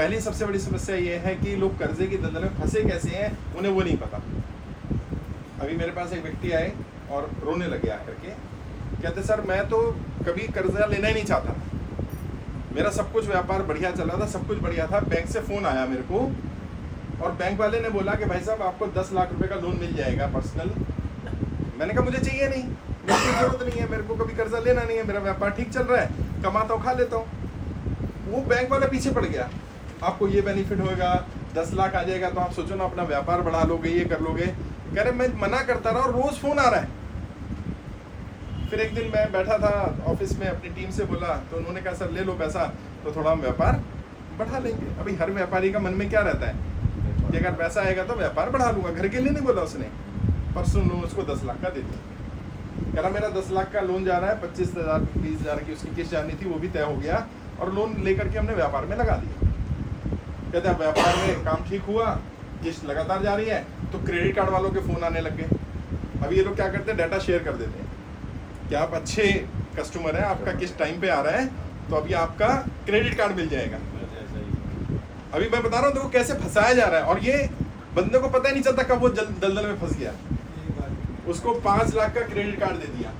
पहली सबसे बड़ी समस्या ये है कि लोग कर्जे की दलदल में फंसे कैसे हैं, उन्हें वो नहीं पता। अभी मेरे पास एक व्यक्ति आए और रोने लगे आकर के, कहते सर मैं तो कभी कर्जा लेना ही नहीं चाहता, मेरा सब कुछ व्यापार बढ़िया चल रहा था, सब कुछ बढ़िया था, बैंक से फ़ोन आया मेरे को और बैंक वाले ने बोला कि भाई साहब आपको 10 लाख रुपए का लोन मिल जाएगा पर्सनल। मैंने कहा मुझे चाहिए नहीं, मुझे जरूरत नहीं है, मेरे को कभी कर्जा लेना नहीं है, मेरा व्यापार ठीक चल रहा है, कमाता हूँ खा लेता हूँ। वो बैंक वाला पीछे पड़ गया, आपको ये बेनिफिट होगा, 10 लाख आ जाएगा तो आप सोचो ना अपना व्यापार बढ़ा लोगे, ये कर लोगे। कह रहे मैं मना करता रहा और रोज फोन आ रहा है। फिर एक दिन मैं बैठा था ऑफिस में, अपनी टीम से बोला तो उन्होंने कहा सर ले लो पैसा तो थोड़ा हम व्यापार बढ़ा लेंगे। अभी हर व्यापारी का मन में क्या रहता है कि अगर पैसा आएगा तो व्यापार बढ़ा लूंगा। घर के लिए नहीं बोला उसने, परसों लोन उसको 10 लाख का दे दिया। कह रहा मेरा 10 लाख का लोन जा रहा है, 25,000 20,000 की उसकी किस्त जानी थी, वो भी तय हो गया और लोन लेकर के हमने व्यापार में लगा दिया। कहते हैं व्यापार में काम ठीक हुआ, किस्त लगातार जा रही है, तो क्रेडिट कार्ड वालों के फ़ोन आने लग गए। अभी ये लोग क्या करते हैं, डाटा शेयर कर देते हैं कि आप अच्छे कस्टमर हैं, आपका किस्त टाइम पे आ रहा है तो अभी आपका क्रेडिट कार्ड मिल जाएगा। अभी मैं बता रहा हूँ देखो कैसे फंसाया जा रहा है, और ये बंदे को पता ही नहीं चलता कब वो दलदल में फंस गया। उसको 5 लाख का क्रेडिट कार्ड दे दिया,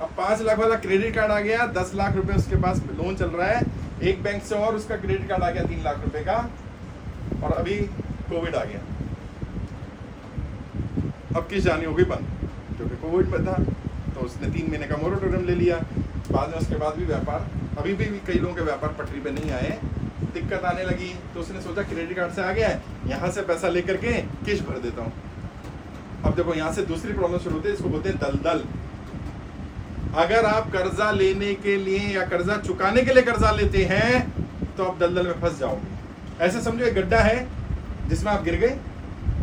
अब 5 लाख वाला क्रेडिट कार्ड आ गया, 10 लाख रुपए उसके पास लोन चल रहा है, एक बैंक से और उसका क्रेडिट कार्ड आ गया 3 लाख रुपए का, और अभी कोविड आ गया, अब किस्त जानी हो गई बंद क्योंकि कोविड में था, तो उसने 3 महीने का मोरेटोरियम ले लिया। बाद में उसके बाद भी व्यापार, अभी भी कई लोगों के व्यापार पटरी पे नहीं आए, दिक्कत आने लगी, तो उसने सोचा क्रेडिट कार्ड से आ गया है, यहाँ से पैसा लेकर के किस्त भर देता हूँ। अब देखो यहाँ से दूसरी प्रॉब्लम शुरू होती है, इसको बोलते हैं दलदल। अगर आप कर्जा लेने के लिए या कर्जा चुकाने के लिए कर्जा लेते हैं तो आप दलदल में फंस जाओगे। ऐसे समझो एक गड्ढा है जिसमें आप गिर गए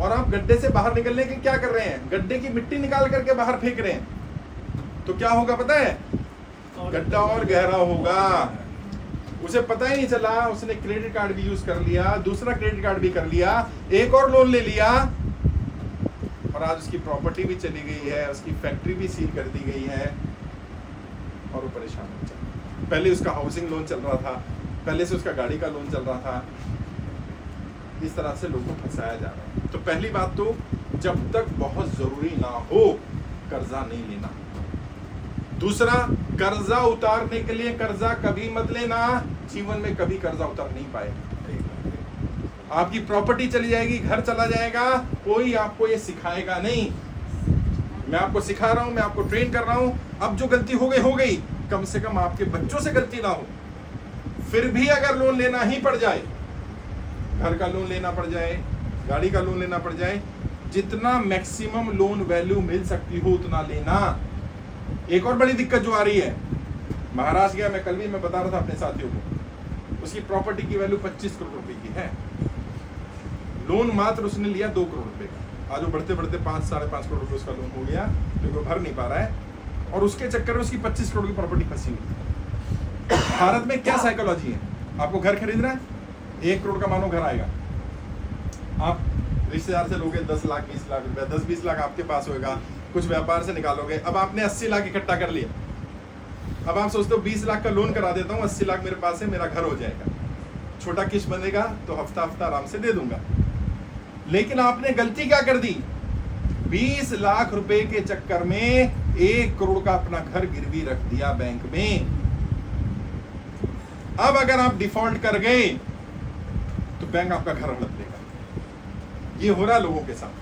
और आप गड्ढे से बाहर निकलने के क्या कर रहे हैं, गड्ढे की मिट्टी निकाल करके बाहर फेंक रहे हैं, तो क्या होगा पता है, गड्ढा और गहरा होगा। उसे पता ही नहीं चला, उसने क्रेडिट कार्ड भी यूज कर लिया, दूसरा क्रेडिट कार्ड भी कर लिया, एक और लोन ले लिया, और आज उसकी प्रॉपर्टी भी चली गई है, उसकी फैक्ट्री भी सील कर दी गई है और वो परेशान हो जाए। पहले उसका हाउसिंग लोन चल रहा था, पहले से उसका गाड़ी का लोन चल रहा था। इस तरह से लोगों को फंसाया जा रहा है। तो पहली बात तो जब तक बहुत जरूरी ना हो कर्जा नहीं लेना। दूसरा, कर्जा उतारने के लिए कर्जा कभी मत लेना, जीवन में कभी कर्जा उतार नहीं पाएगा। आपकी प्रॉपर्टी चली जाएगी, घर चला जाएगा, कोई आपको ये सिखाएगा नहीं। मैं आपको सिखा रहा हूं, मैं आपको ट्रेन कर रहा हूं। अब जो गलती हो गई, कम से कम आपके बच्चों से गलती ना हो। फिर भी अगर लोन लेना ही पड़ जाए, घर का लोन लेना पड़ जाए, गाड़ी का लोन लेना पड़ जाए, जितना मैक्सिमम लोन वैल्यू मिल सकती हो उतना लेना। एक और बड़ी दिक्कत जो आ रही है, महाराष्ट्र गया मैं, कल भी मैं बता रहा था अपने साथियों को, उसकी प्रॉपर्टी की वैल्यू 25 करोड़ रुपए की है, लोन मात्र उसने लिया 2 करोड़ रुपए का। आज वो बढ़ते बढ़ते 5-5.5 करोड़ रुपए उसका लोन हो गया, क्योंकि वो भर नहीं पा रहा है, और उसके चक्कर में उसकी 25 करोड़ की प्रॉपर्टी फंसी हुई। भारत में क्या साइकोलॉजी है, आपको घर खरीदना है, 1 करोड़ का मानो घर आएगा, आप रिश्तेदार से लोगे 10 लाख 20 लाख रुपए, 10-20 लाख आपके पास होगा, कुछ व्यापार से निकालोगे। अब आपने 80 लाख इकट्ठा कर लिया, अब आप सोचते हो 20 लाख का लोन करा देता हूँ, 80 लाख मेरे पास है, मेरा घर हो जाएगा, छोटा किस्त बनेगा तो हफ्ता हफ्ता आराम से दे दूंगा। लेकिन आपने गलती क्या कर दी, 20 लाख रुपए के चक्कर में 1 करोड़ का अपना घर गिरवी रख दिया बैंक में। अब अगर आप डिफॉल्ट कर गए तो बैंक आपका घर हड़प देगा। ये हो रहा है लोगों के साथ।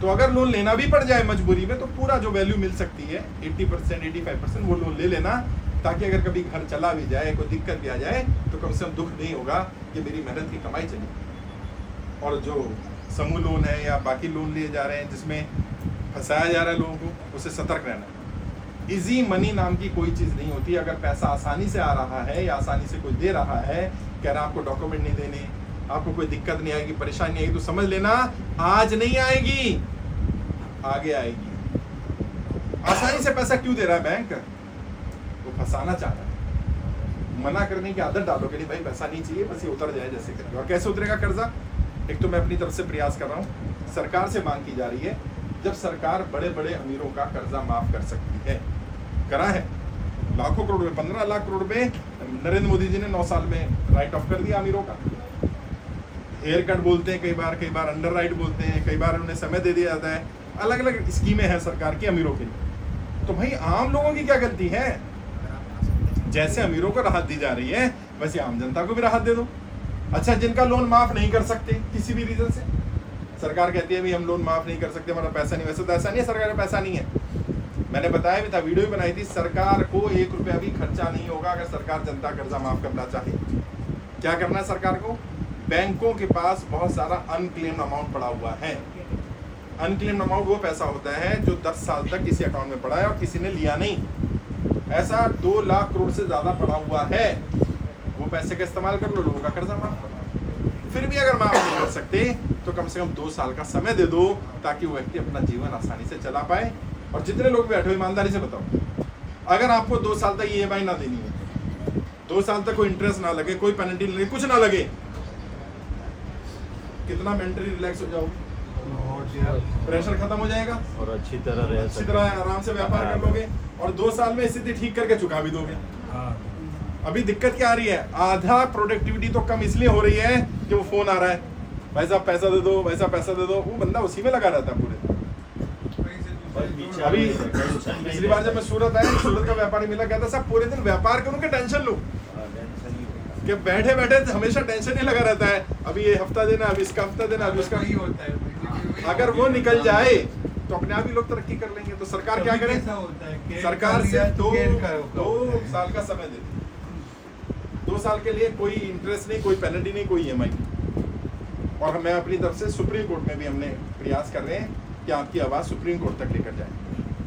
तो अगर लोन लेना भी पड़ जाए मजबूरी में, तो पूरा जो वैल्यू मिल सकती है 80% 85% वो लोन ले लेना, ताकि अगर कभी घर चला भी जाए, कोई दिक्कत भी आ जाए, तो कम से कम दुख नहीं होगा कि मेरी मेहनत की कमाई चली। और जो समूह लोन है या बाकी लोन लिए जा रहे हैं जिसमें फंसाया जा रहा है लोगों को, उससे सतर्क रहना। इजी मनी नाम की कोई चीज़ नहीं होती। अगर पैसा आसानी से आ रहा है या आसानी से कोई दे रहा है, कह रहा आपको डॉक्यूमेंट नहीं देने, आपको कोई दिक्कत नहीं आएगी, परेशानी नहीं आएगी, तो समझ लेना आज नहीं आएगी, आगे आएगी। आसानी से पैसा क्यों दे रहा है बैंक, वो फंसाना चाह रहा है। मना करने की आदत डालोगे नहीं, भाई पैसा नहीं चाहिए, बस ये उतर जाए जैसे करके। और कैसे उतरेगा कर्जा, एक तो मैं अपनी तरफ से प्रयास कर रहा हूँ, सरकार से मांग की जा रही है, जब सरकार बड़े बड़े अमीरों का कर्जा माफ कर सकती है, करा है, लाखों करोड़ रुपए, 15 लाख करोड़ रुपए नरेंद्र मोदी जी ने 9 साल में राइट ऑफ कर दिया अमीरों का। हेयर कट बोलते हैं, कई बार अंडर राइट बोलते हैं, कई बार उन्हें समय दे दिया जाता है। अलग अलग स्कीमें हैं सरकार की अमीरों के लिए। तो भाई आम लोगों की क्या गलती है? जैसे अमीरों को राहत दी जा रही है वैसे आम जनता को भी राहत दे दो। अच्छा, जिनका लोन माफ नहीं कर सकते किसी भी रीजन से, सरकार कहती है भाई हम लोन माफ नहीं कर सकते, हमारा पैसा नहीं। वैसे तो ऐसा नहीं है, सरकार का पैसा नहीं है। मैंने बताया भी था, वीडियो भी बनाई थी, सरकार को 1 रुपया भी खर्चा नहीं होगा अगर सरकार जनता कर्जा माफ करना चाहे। क्या करना है सरकार को? बैंकों के पास बहुत सारा अनक्लेम्ड अमाउंट पड़ा हुआ है। अनक्लेम्ड अमाउंट वो पैसा होता है जो 10 साल तक किसी अकाउंट में पड़ा है और किसी ने लिया नहीं। ऐसा 2 लाख करोड़ से ज्यादा पड़ा हुआ है। वो पैसे का इस्तेमाल कर लो, लोगों का कर्जा माफ करो। फिर भी अगर माफ नहीं कर सकते तो कम से कम 2 साल का समय दे दो ताकि वो व्यक्ति अपना जीवन आसानी से चला पाए। और जितने लोग बैठे हो ईमानदारी से बताओ, अगर आपको 2 साल तक EMI ना देनी है, 2 साल तक कोई इंटरेस्ट ना लगे, कोई पेनल्टी लगे, कुछ ना लगे, कितना मेंटली रिलैक्स हो जाओगे? प्रेशर खत्म हो जाएगा और अच्छी तरह आराम से व्यापार कर लोगे और 2 साल में स्थिति ठीक करके चुका भी दोगे। अभी दिक्कत क्या आ रही है? आधा प्रोडक्टिविटी तो कम इसलिए हो रही है कि वो फोन आ रहा है, भाई साहब पैसा दे दो, वैसा पैसा दे दो, वो बंदा उसी में लगा रहता है पूरे। अभी पिछली बार जब मैं सूरत आया, सूरत का व्यापारी मिला, कहता साहब पूरे दिन व्यापार करूं कि टेंशन लूं, कि बैठे बैठे हमेशा टेंशन ही लगा रहता है। अभी ये हफ्ता देना, अभी इसका हफ्ता देना, अभी उसका ही होता है। अगर वो निकल जाए तो अपने आप ही लोग तरक्की कर लेंगे। तो सरकार क्या करे? सरकार से 2 साल का समय दे, 2 साल के लिए कोई इंटरेस्ट नहीं, कोई पेनल्टी नहीं, कोई EMI नहीं। और मैं अपनी तरफ से सुप्रीम कोर्ट में भी हमने प्रयास कर रहे हैं कि आपकी आवाज़ सुप्रीम कोर्ट तक लेकर जाए,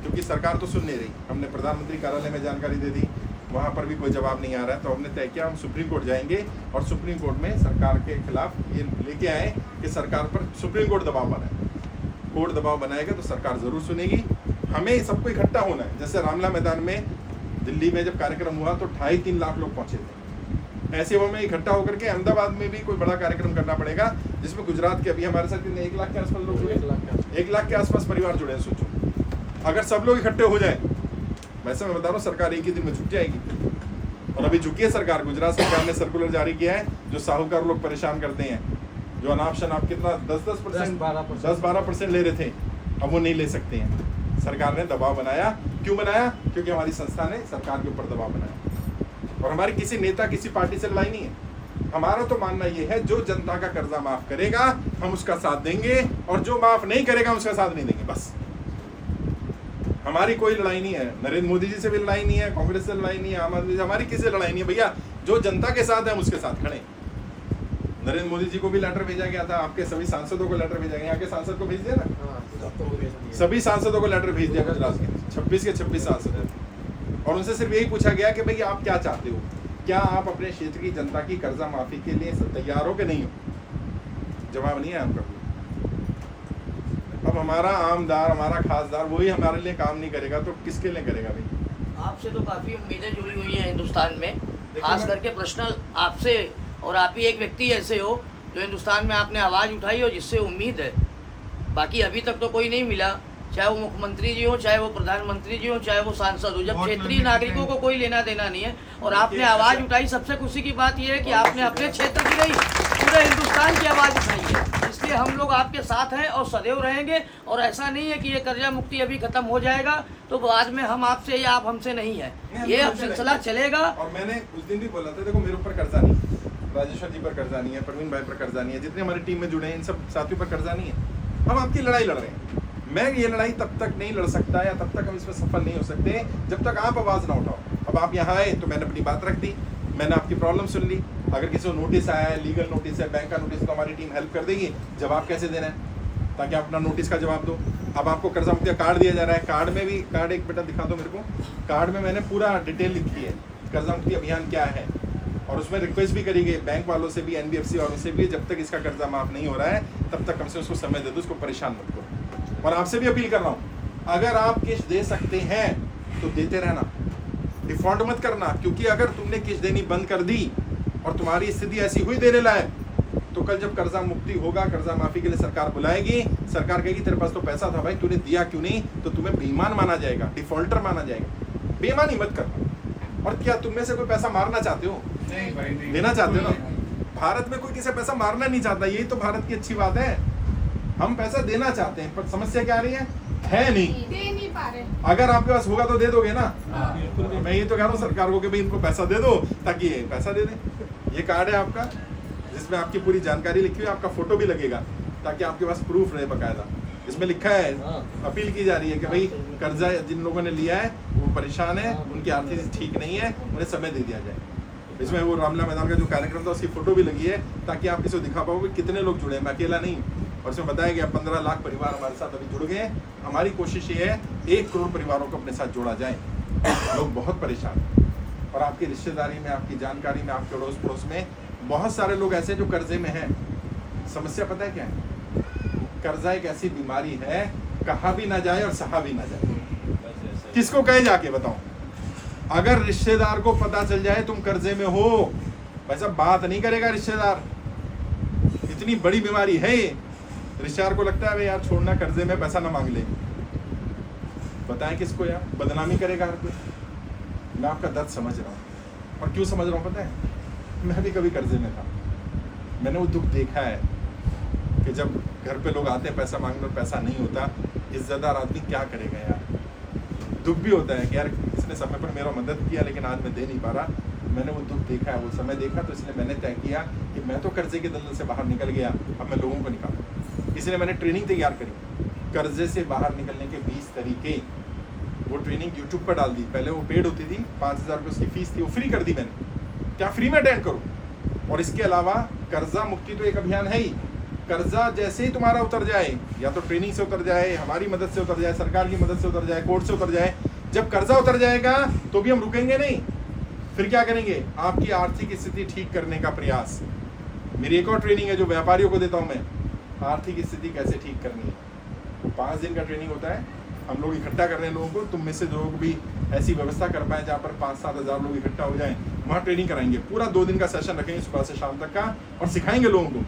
क्योंकि सरकार तो सुन नहीं रही। हमने प्रधानमंत्री कार्यालय में जानकारी दे दी, वहाँ पर भी कोई जवाब नहीं आ रहा है। तो हमने तय किया हम सुप्रीम कोर्ट जाएंगे और सुप्रीम कोर्ट में सरकार के खिलाफ ये लेके आए कि सरकार पर सुप्रीम कोर्ट दबाव बनाए। कोर्ट दबाव बनाएगा तो सरकार ज़रूर सुनेगी। हमें सबको इकट्ठा होना है। जैसे रामला मैदान में दिल्ली में जब कार्यक्रम हुआ तो 2.5-3 लाख लोग पहुँचे थे। ऐसे वो में इकट्ठा होकर के अहमदाबाद में भी कोई बड़ा कार्यक्रम करना पड़ेगा, जिसमें गुजरात के अभी हमारे साथ 1 लाख के आसपास लोग जुड़े, 1 लाख के आसपास परिवार जुड़े हैं। सोचो अगर सब लोग इकट्ठे हो जाए, वैसे मैं बता रहा हूँ सरकार एक ही दिन में झुक जाएगी। और अभी झुकी है सरकार। गुजरात सरकार ने सर्कुलर जारी किया है, जो साहूकार लोग परेशान करते हैं, जो अनाप शनाप कितना 10-12% ले रहे थे, अब वो नहीं ले सकते हैं। सरकार ने दबाव बनाया। क्यों बनाया? क्योंकि हमारी संस्था ने सरकार के ऊपर दबाव बनाया। और हमारी किसी नेता किसी पार्टी से लड़ाई नहीं है। हमारा तो मानना ये है जो जनता का कर्जा माफ करेगा हम उसका साथ देंगे, और जो माफ नहीं करेगा हम उसका साथ नहीं देंगे। बस हमारी कोई लड़ाई नहीं है। नरेंद्र मोदी जी से भी लड़ाई नहीं है, कांग्रेस से लड़ाई नहीं है, आम आदमी से, हमारी किसी से लड़ाई नहीं है। भैया जो जनता के साथ है हम उसके साथ खड़े। नरेंद्र मोदी जी को भी लेटर भेजा गया था, आपके सभी सांसदों को लेटर भेजा गया। यहाँ के सांसद को भेज दिया ना, सभी सांसदों को लेटर भेज दिया गुजरात के 26 के 26 सांसद। और उनसे सिर्फ यही पूछा गया कि भाई आप क्या चाहते हो, क्या आप अपने क्षेत्र की जनता की कर्जा माफी के लिए तैयार हो कि नहीं हो? जवाब नहीं है आपका। अब हमारा आमदार, हमारा खासदार वही हमारे लिए काम नहीं करेगा तो किसके लिए करेगा भाई? आपसे तो काफ़ी उम्मीदें जुड़ी हुई हैं हिंदुस्तान में, खास करके पर्सनल आपसे। और आप ही एक व्यक्ति ऐसे हो जो हिंदुस्तान में आपने आवाज़ उठाई और जिससे उम्मीद है। बाकी अभी तक तो कोई नहीं मिला, चाहे वो मुख्यमंत्री जी हो, चाहे वो प्रधानमंत्री जी हो, चाहे वो सांसद हो। जब क्षेत्रीय नागरिकों को कोई लेना देना नहीं है और आपने आवाज़ उठाई, सबसे खुशी की बात यह है कि आपने अपने क्षेत्र की नहीं, पूरे हिंदुस्तान की आवाज़ उठाई है। इसलिए हम लोग आपके साथ हैं और सदैव रहेंगे। और ऐसा नहीं है कि ये कर्जा मुक्ति अभी खत्म हो जाएगा तो बाद में हम आपसे या आप हमसे नहीं है, ये अब सिलसिला चलेगा। और मैंने उस दिन भी बोला था, देखो मेरे ऊपर कर्जा नहीं, राजेश्वर जी पर कर्जा नहीं है, प्रवीण भाई पर कर्जा नहीं है, जितने हमारी टीम में जुड़े हैं इन सब साथियों पर कर्जा नहीं है। हम आपकी लड़ाई लड़ रहे हैं। मैं ये लड़ाई तब तक नहीं लड़ सकता या तब तक हम इसमें सफल नहीं हो सकते जब तक आप आवाज़ ना उठाओ। अब आप यहाँ आए तो मैंने अपनी बात रख दी, मैंने आपकी प्रॉब्लम सुन ली। अगर किसी को नोटिस आया है, लीगल नोटिस है, बैंक का नोटिस, तो हमारी टीम हेल्प कर देगी। जवाब कैसे देना है ताकि आप अपना नोटिस का जवाब दो। अब आपको कर्जा मुक्ति कार्ड दिया जा रहा है, कार्ड में भी, कार्ड एक बेटा दिखा दो मेरे को, कार्ड में मैंने पूरा डिटेल लिखी है कर्जा मुक्ति अभियान क्या है। और उसमें रिक्वेस्ट भी करी गई बैंक वालों से भी, NBFC वालों से भी, जब तक इसका कर्जा माफ नहीं हो रहा है तब तक कम से उसको समय दे दो, उसको परेशान मत करो। और आपसे भी अपील कर रहा हूँ, अगर आप किस्त दे सकते हैं तो देते रहना, डिफॉल्ट मत करना। क्योंकि अगर तुमने किस्त देनी बंद कर दी और तुम्हारी स्थिति ऐसी हुई देने लायक, तो कल जब कर्जा मुक्ति होगा, कर्जा माफी के लिए सरकार बुलाएगी, सरकार कहेगी तेरे पास तो पैसा था भाई, तूने दिया क्यों नहीं, तो तुम्हें बेईमान माना जाएगा, डिफॉल्टर माना जाएगा। बेईमानी मत करना। और क्या तुम में से कोई पैसा मारना चाहते हो? नहीं भाई नहीं। देना चाहते हो ना? भारत में कोई किसी से पैसा मारना नहीं चाहता, यही तो भारत की अच्छी बात है। हम पैसा देना चाहते हैं, पर समस्या क्या आ रही है नहीं। दे नहीं पा रहे। अगर आपके पास होगा तो दे दोगे ना? हाँ, बिल्कुल। मैं ये तो कह रहा हूँ सरकार को कि भाई इनको पैसा दे दो ताकि ये पैसा दे दें। ये कार्ड है आपका जिसमें आपकी पूरी जानकारी लिखी हुई है, आपका फोटो भी लगेगा ताकि आपके पास प्रूफ रहे बकायदा। इसमें लिखा है, अपील की जा रही है कि भाई कर्जा जिन लोगों ने लिया है वो परेशान है, उनकी आर्थिक स्थिति ठीक नहीं है, उन्हें समय दे दिया जाए। इसमें वो रामलीला मैदान का जो कार्यक्रम था उसकी फोटो भी लगी है ताकि आप इसे दिखा पाओ कि कितने लोग जुड़े हैं, मैं अकेला नहीं। और इसमें बताया गया 15 लाख परिवार हमारे साथ अभी जुड़ गए हैं। हमारी कोशिश ये है 1 करोड़ परिवारों को अपने साथ जोड़ा जाए। लोग बहुत परेशान हैं और आपकी रिश्तेदारी में, आपकी जानकारी में, आपके अड़ोस पड़ोस में बहुत सारे लोग ऐसे जो कर्जे में हैं। समस्या पता है क्या है? कर्जा एक ऐसी बीमारी है, कहा भी ना जाए और सहा भी ना जाए। किसको कहे जाके बताओ? अगर रिश्तेदार को पता चल जाए तुम कर्जे में हो, वैसा बात नहीं करेगा रिश्तेदार। इतनी बड़ी बीमारी है ये। रिश्तेदार को लगता है भाई यार छोड़ना, कर्जे में पैसा ना मांग ले। बताएं किसको यार? बदनामी करेगा हर कोई। मैं आपका दर्द समझ रहा हूँ। और क्यों समझ रहा हूँ पता है? मैं भी कभी कर्जे में था। मैंने वो दुख देखा है कि जब घर पे लोग आते हैं पैसा मांगने और पैसा नहीं होता, इज्जतदार आदमी क्या करेगा यार? दुख भी होता है कि यार इसने समय पर मेरा मदद किया लेकिन आज मैं दे नहीं पा रहा। मैंने वो दुख देखा है, वो समय देखा, तो इसलिए मैंने तय किया कि मैं तो कर्जे के दलदल से बाहर निकल गया, अब मैं लोगों को निकालूं। इसलिए मैंने ट्रेनिंग तैयार करी, कर्जे से बाहर निकलने के 20 तरीके। वो ट्रेनिंग यूट्यूब पर डाल दी। पहले वो पेड होती थी, 5000 रुपये उसकी फीस थी, वो फ्री कर दी मैंने। क्या फ्री में अटेंड करो। और इसके अलावा कर्जा मुक्ति तो एक अभियान है ही। कर्जा जैसे ही तुम्हारा उतर जाए, या तो ट्रेनिंग से उतर जाए, हमारी मदद से उतर जाए, सरकार की मदद से उतर जाए, कोर्ट से उतर जाए, जब कर्जा उतर जाएगा तो भी हम रुकेंगे नहीं। फिर क्या करेंगे? आपकी आर्थिक स्थिति ठीक करने का प्रयास। मेरी एक और ट्रेनिंग है जो व्यापारियों को देता हूं मैं, आर्थिक स्थिति कैसे ठीक करनी है। वो 5 दिन का ट्रेनिंग होता है। हम लोग इकट्ठा कर रहे हैं लोगों को। तुम में से जो लोग भी ऐसी व्यवस्था कर पाए जहाँ पर 5-7 हज़ार लोग इकट्ठा हो जाएं, वहाँ ट्रेनिंग कराएंगे। पूरा 2 दिन का सेशन रखेंगे सुबह से शाम तक का, और सिखाएंगे लोगों को,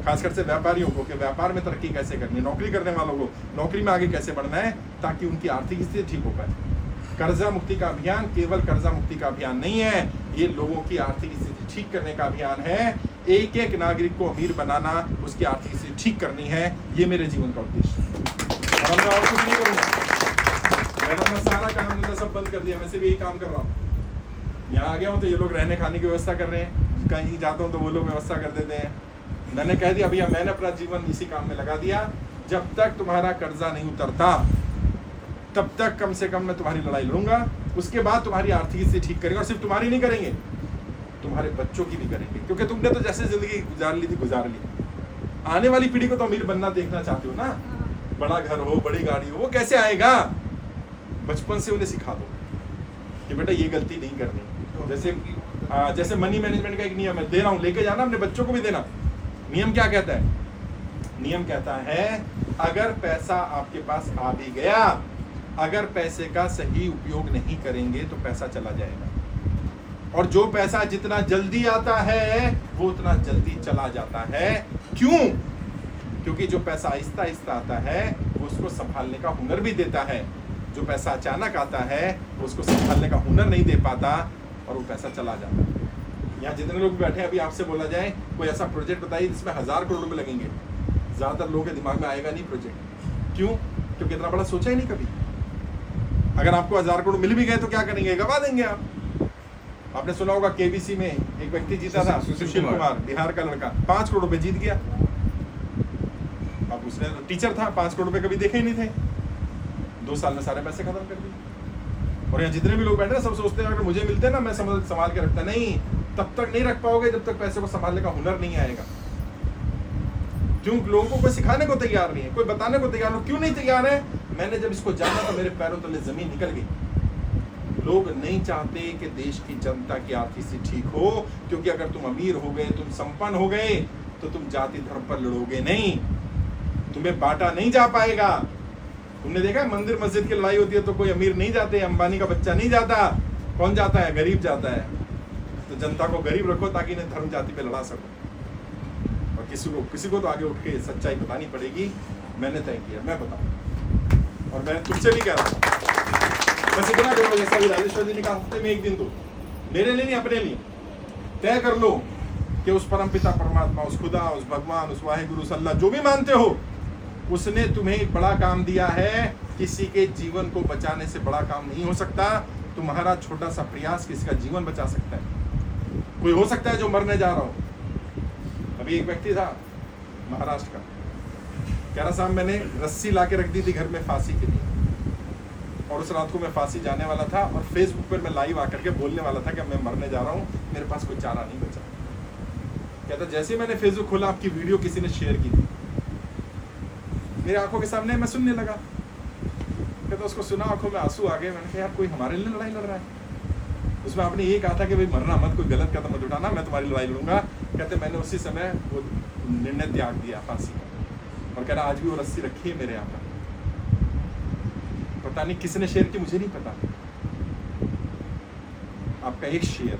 खासकर से व्यापारियों को, कि व्यापार में तरक्की कैसे करनी है, नौकरी करने वालों को नौकरी में आगे कैसे बढ़ना है ताकि उनकी आर्थिक स्थिति ठीक हो पाए। कर्जा मुक्ति का अभियान केवल कर्जा मुक्ति का अभियान नहीं है, ये लोगों की आर्थिक स्थिति ठीक करने का अभियान है। एक एक नागरिक को अमीर बनाना, उसकी आर्थिक स्थिति ठीक करनी है, ये मेरे जीवन का उद्देश्य है। और मैं और कुछ नहीं करूँगा। मैंने अपना सारा काम धंधा सब बंद कर दिया। मैं सिर्फ यही काम कर रहा हूँ। यहाँ आ गया हूँ तो ये लोग रहने खाने की व्यवस्था कर रहे हैं, कहीं जाता हूँ तो वो लोग व्यवस्था कर देते हैं। मैंने कह दिया भैया मैंने अपना जीवन इसी काम में लगा दिया। जब तक तुम्हारा कर्जा नहीं उतरता तब तक कम से कम मैं तुम्हारी लड़ाई लड़ूंगा। उसके बाद तुम्हारी आर्थिक स्थिति ठीक करेंगे, और सिर्फ तुम्हारी नहीं करेंगे, तुम्हारे बच्चों की भी करेंगे। क्योंकि तुमने तो जैसे जिंदगी गुजार ली थी गुजार ली। आने वाली पीढ़ी को तो अमीर बनना देखना चाहते हो ना, बड़ा घर हो, बड़ी गाड़ी हो। वो कैसे आएगा? बचपन से उन्हें सिखा दो कि बेटा ये गलती नहीं करनी। जैसे मनी मैनेजमेंट का एक नियम है, दे रहा हूँ लेके जाना, अपने बच्चों को भी देना। नियम क्या कहता है? नियम कहता है अगर पैसा आपके पास आ भी गया, अगर पैसे का सही उपयोग नहीं करेंगे तो पैसा चला जाएगा। और जो पैसा जितना जल्दी आता है वो उतना जल्दी चला जाता है। क्यों? क्योंकि जो पैसा आहिस्ता आहिस्ता आता है वो उसको संभालने का हुनर भी देता है। जो पैसा अचानक आता है वो उसको संभालने का हुनर नहीं दे पाता और वो पैसा चला जाता है। यहाँ जितने लोग बैठे हैं, अभी आपसे बोला जाए कोई ऐसा प्रोजेक्ट बताइए जिसमें 1000 करोड़ रुपए लगेंगे, ज्यादातर लोगों के दिमाग में आएगा नहीं प्रोजेक्ट। क्यों? क्योंकि इतना बड़ा सोचा ही नहीं कभी। अगर आपको 1000 करोड़ मिल भी गए तो क्या करेंगे? गवा देंगे आप। आपने सुना होगा केबीसी में एक व्यक्ति जीता था, सुशील कुमार, बिहार का लड़का, 5 करोड़ रुपए जीत गया। अब उसने टीचर था, 5 करोड़ रुपए कभी देखे ही नहीं थे, 2 साल में सारे पैसे खत्म कर दिए। और यहाँ जितने भी लोग बैठे हैं सब सोचते हैं अगर मुझे मिलते ना मैं संभाल के रखता। नहीं, तब तक नहीं रख पाओगे जब तक पैसे को संभालने का हुनर नहीं आएगा। क्यों? लोगों को कोई सिखाने को तैयार नहीं है, कोई बताने को तैयार नहीं। क्यों नहीं तैयार है? मैंने जब इसको जाना तो मेरे पैरों तले जमीन निकल गई। लोग नहीं चाहते कि देश की जनता की आर्थिक स्थिति ठीक हो, क्योंकि अगर तुम अमीर हो गए, तुम संपन्न हो गए, तो तुम जाति धर्म पर लड़ोगे नहीं, तुम्हें बांटा नहीं जा पाएगा। तुमने देखा मंदिर मस्जिद की लड़ाई होती है तो कोई अमीर नहीं जाते, अंबानी का बच्चा नहीं जाता। कौन जाता है? गरीब जाता है। तो जनता को गरीब रखो ताकि इन्हें धर्म जाति पे लड़ा सको। और किसी को तो आगे उठ के सच्चाई बतानी पड़ेगी। मैंने तय किया, मैं बताऊं। और मैं तुमसे भी कह रहा हूँ बस इतना करो, जैसा भी राजेश्वर जी ने कहा, हफ्ते में एक दिन दो, मेरे लिए नहीं अपने लिए तय कर लो कि उस परम पिता परमात्मा, उस खुदा, उस भगवान, उस वाहिगुरु अल्लाह जो भी मानते हो, उसने तुम्हें एक बड़ा काम दिया है। किसी के जीवन को बचाने से बड़ा काम नहीं हो सकता। तुम्हारा छोटा सा प्रयास किसी का जीवन बचा सकता है। कोई हो सकता है जो मरने जा रहा हो। अभी एक व्यक्ति था महाराष्ट्र का, कह रहा साहब मैंने रस्सी ला के रख दी थी घर में फांसी के लिए, और उस रात को मैं फांसी जाने वाला था और फेसबुक पर मैं लाइव आकर के बोलने वाला था कि मैं मरने जा रहा हूँ, मेरे पास कोई चारा नहीं बचा। कहता जैसे मैंने फेसबुक खोला, आपकी वीडियो किसी ने शेयर की थी, मेरी आंखों के सामने, मैं सुनने लगा। कहता उसको सुना, आंखों में आंसू आ गए। मैंने कहा यार कोई हमारे लिए लड़ाई लड़ रहा है। उसमें आपने ये कहा था कि भाई मरना मत, कोई गलत कदम मत उठाना, मैं तुम्हारी लड़ाई लड़ूंगा। कहते मैंने उसी समय वो निर्णय त्याग दिया फांसी का, और कह रहा आज भी वो रस्सी रखी है मेरे यहाँ पर। पता नहीं किसने शेयर की, मुझे नहीं पता। आपका एक शेयर,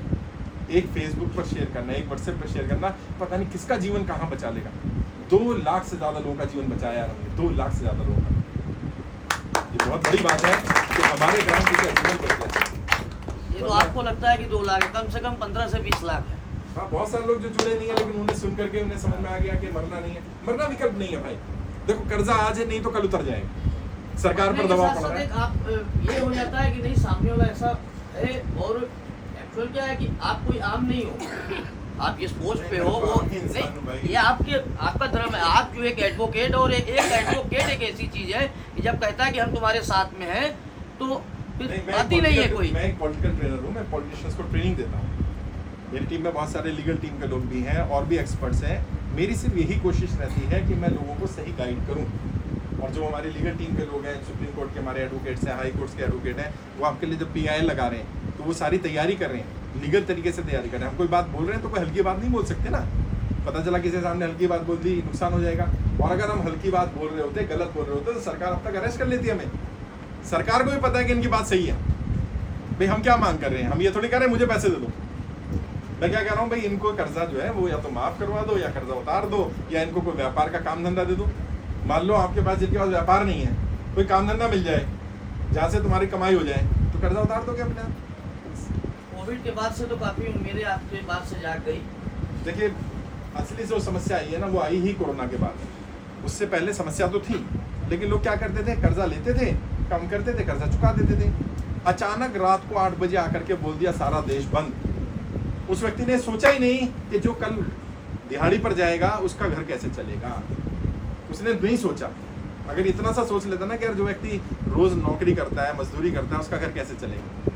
एक फेसबुक पर शेयर करना, एक व्हाट्सएप पर शेयर करना, पता नहीं किसका जीवन कहाँ बचा लेगा। 2 लाख से ज्यादा लोगों का जीवन बचाया यार हमने, 2 लाख से ज्यादा लोगों का। ये बहुत बड़ी बात है कि हमारे ग्राम किसी का जीवन बच गया। ये तो आपको लगता है कि 2 लाख है, कम से कम 15 से 20 लाख है। हाँ, बहुत सारे लोग जो जुड़े नहीं है, लेकिन उन्हें सुन करके उन्हें समझ में आ गया कि मरना नहीं है। मरना विकल्प नहीं है भाई। देखो कर्जा आज है, नहीं तो कल उतर जाएगा। सरकार पर दबाव पड़ रहा है। आप ये हो जाता है कि नहीं सामने वाला ऐसा है, और एक्चुअल क्या है कि आप कोई आम नहीं हो, आप जिस पोस्ट पे हो वो नहीं, ये आपका धर्म है। आप जो एक एडवोकेट, और एक एडवोकेट एक ऐसी चीज है कि जब कहता है कि हम तुम्हारे साथ में हैं तो फिर बात ही नहीं है कोई। मैं एक पॉलिटिकल ट्रेनर हूँ, मैं पॉलिटिशियंस को ट्रेनिंग देता हूँ। मेरी टीम में बहुत सारे लीगल टीम के लोग भी हैं और भी एक्सपर्ट्स हैं। मेरी सिर्फ यही कोशिश रहती है कि मैं लोगों को सही गाइड करूँ। और जो हमारी लीगल टीम के लोग हैं, सुप्रीम कोर्ट के हमारे एडवोकेट्स हैं, हाई कोर्ट्स के एडवोकेट हैं, वो आपके लिए जब PIL लगा रहे हैं तो वो सारी तैयारी कर रहे हैं, लीगल तरीके से तैयारी कर रहे हैं। हम कोई बात बोल रहे हैं तो कोई हल्की बात नहीं बोल सकते ना। पता चला किसी सामने हल्की बात बोल दी, नुकसान हो जाएगा। और अगर हम हल्की बात बोल रहे होते, गलत बोल रहे होते, तो सरकार अब तक अरेस्ट कर लेती है हमें। सरकार को भी पता है कि इनकी बात सही है। भाई हम क्या मांग कर रहे हैं, हम ये थोड़ी कह रहे हैं मुझे पैसे दे दो। मैं क्या कह रहा हूँ भाई, इनको कर्जा जो है वो या तो माफ करवा दो, या कर्जा उतार दो, या इनको कोई व्यापार का काम धंधा दे दो। मान लो आपके पास, जिनके पास व्यापार नहीं है, कोई काम धंधा मिल जाए जहाँ से तुम्हारी कमाई हो जाए, तो कर्जा उतार दोगे अपने आप। कोविड के बाद से तो काफी उम्मीदें आपके बाद से जाग गई। देखिए असली जो समस्या आई है ना, वो आई ही कोरोना के बाद। उससे पहले समस्या तो थी, लेकिन लोग क्या करते थे, कर्जा लेते थे, कम करते थे, कर्जा चुका देते थे। अचानक रात को 8 बजे आकर के बोल दिया सारा देश बंद। उस व्यक्ति ने सोचा ही नहीं कि जो कल दिहाड़ी पर जाएगा उसका घर कैसे चलेगा। उसने नहीं सोचा। अगर इतना सा सोच लेता ना कि यार जो व्यक्ति रोज नौकरी करता है, मजदूरी करता है, उसका घर कैसे चलेगा।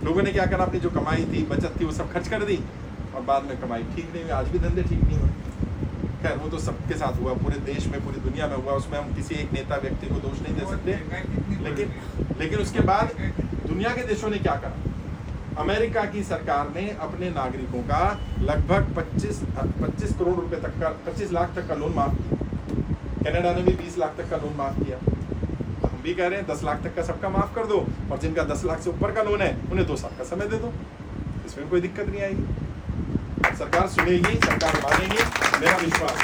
लोगों ने क्या करा, अपनी जो कमाई थी, बचत थी, वो सब खर्च कर दी, और बाद में कमाई ठीक नहीं हुई। आज भी धंधे ठीक नहीं हुए। खैर वो तो सबके साथ हुआ, पूरे देश में, पूरी दुनिया में हुआ। उसमें हम किसी एक नेता व्यक्ति को दोष नहीं दे सकते। लेकिन उसके बाद दुनिया के देशों ने क्या करा। अमेरिका की सरकार ने अपने नागरिकों का लगभग 25 करोड़ रुपए तक का, 25 लाख तक का लोन माफ किया। कनाडा ने भी 20 लाख तक का लोन माफ किया। हम भी कह रहे हैं 10 लाख तक का सबका माफ कर दो, और जिनका 10 लाख से ऊपर का लोन है उन्हें 2 साल का समय दे दो। इसमें कोई दिक्कत नहीं आएगी। सरकार सुनेगी, सरकार मानेगी, मेरा विश्वास।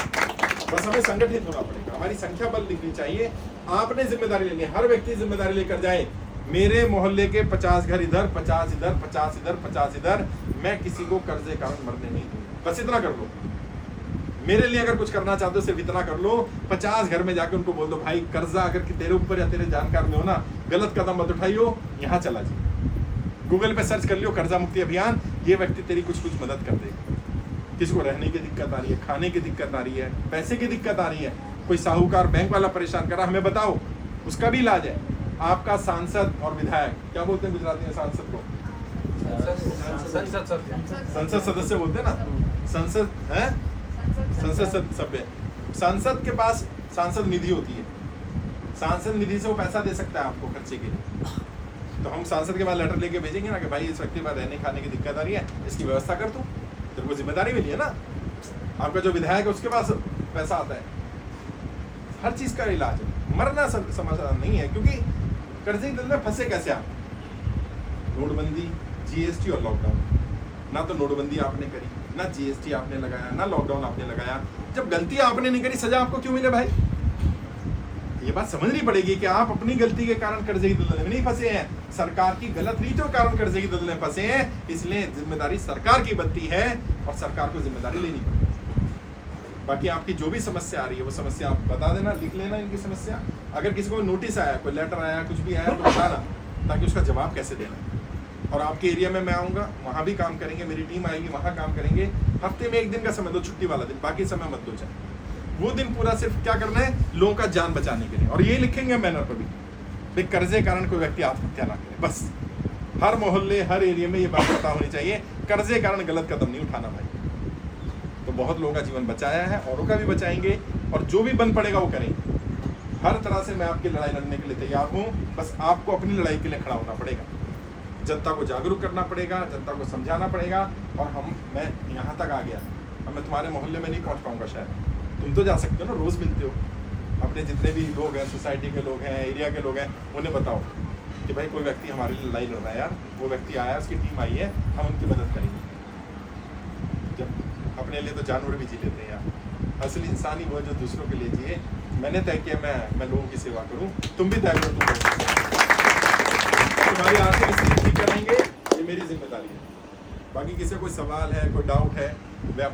बस हमें संगठित होना पड़ेगा, हमारी संख्या बल दिखनी चाहिए। आपने जिम्मेदारी लेनी है, हर व्यक्ति जिम्मेदारी लेकर जाए। मेरे मोहल्ले के 50 घर इधर, 50 इधर, 50 इधर, 50 इधर, मैं किसी को कर्जे कारण मरने नहीं दूंगा। बस इतना कर लो। मेरे लिए अगर कुछ करना चाहते हो सिर्फ इतना कर लो। 50 घर में जाकर उनको बोल दो, भाई कर्जा अगर कि तेरे ऊपर या तेरे जानकार में हो ना, गलत कदम मत उठाइयो, यहाँ चला जाए। गूगल पे सर्च कर लियो कर्जा मुक्ति अभियान, ये व्यक्ति तेरी कुछ मदद कर देगा। किसको रहने की दिक्कत आ रही है, खाने की दिक्कत आ रही है, पैसे की दिक्कत आ रही है, कोई साहूकार बैंक वाला परेशान करा, हमें बताओ, उसका भी इलाज है। आपका सांसद और विधायक, क्या बोलते हैं गुजराती में सांसद को? संसद सदस्य बोलते हैं ना। संसद है, संसद सभ्य। सांसद के पास सांसद निधि होती है। सांसद निधि से वो पैसा दे सकता है आपको खर्चे के लिए। तो हम सांसद के पास लेटर लेके भेजेंगे ना कि भाई इस व्यक्ति के पास रहने खाने की दिक्कत आ रही है, इसकी व्यवस्था कर तू। तेरे को जिम्मेदारी मिली है ना। आपका जो विधायक है उसके पास पैसा आता है। हर चीज का इलाज है। मरना समाधान नहीं है, क्योंकि कर्जे के दल में फंसे कैसे आप? नोटबंदी, GST और लॉकडाउन। ना तो नोटबंदी आपने करी, ना GST आपने लगाया, ना लॉकडाउन आपने लगाया। जब गलती आपने नहीं करी, सजा आपको क्यों मिले भाई? ये बात समझनी पड़ेगी कि आप अपनी गलती के कारण कर्जे की दलदल में नहीं फंसे हैं, सरकार की गलत नीतियों के कारण कर्जे की दलदल में फंसे हैं। इसलिए जिम्मेदारी सरकार की बनती है और सरकार को जिम्मेदारी लेनी पड़ेगी। बाकी आपकी जो भी समस्या आ रही है वो समस्या आप बता देना, लिख लेना इनकी समस्या। अगर किसी को नोटिस आया, कोई लेटर आया, कुछ भी आया तो बताना, ताकि उसका जवाब कैसे देना। और आपके एरिया में मैं आऊँगा, वहाँ भी काम करेंगे, मेरी टीम आएगी, वहाँ काम करेंगे। हफ्ते में एक दिन का समय दो, छुट्टी वाला दिन, बाकी समय मत दो। चाहे वो दिन पूरा सिर्फ क्या करना है, लोगों का जान बचाने के लिए। और ये लिखेंगे बैनर पर भी, कर्जे कारण कोई व्यक्ति आत्महत्या ना करे। बस हर मोहल्ले, हर एरिया में ये बात पता होनी चाहिए, कर्जे कारण गलत कदम नहीं उठाना भाई। तो बहुत लोगों का जीवन बचाया है, औरों का भी बचाएंगे, और जो भी बन पड़ेगा वो करेंगे। हर तरह से मैं आपकी लड़ाई लड़ने के लिए तैयार हूँ। बस आपको अपनी लड़ाई के लिए खड़ा होना पड़ेगा, जनता को जागरूक करना पड़ेगा, जनता को समझाना पड़ेगा। और मैं यहाँ तक आ गया, अब मैं तुम्हारे मोहल्ले में नहीं पहुँच पाऊँगा शायद, तुम तो जा सकते हो ना, रोज मिलते हो, अपने जितने भी लोग हैं, सोसाइटी के लोग हैं, एरिया के लोग हैं, उन्हें बताओ कि भाई कोई व्यक्ति हमारे लिए लड़ाई लड़ रहा है यार, वो व्यक्ति आया, उसकी टीम आई है, हम उनकी मदद करेंगे। जब अपने लिए तो जानवर भी जी लेते हैं यार, असली इंसान ही वो है जो दूसरों के लिए जिए। मैंने तय किया मैं लोगों की सेवा करूँ, तुम भी तय करो, तुम्हारी आर्थिक स्थिति ठीक कराएंगे, ये मेरी जिम्मेदारी है। बाकी किसी कोई सवाल है, कोई डाउट है, व्यापार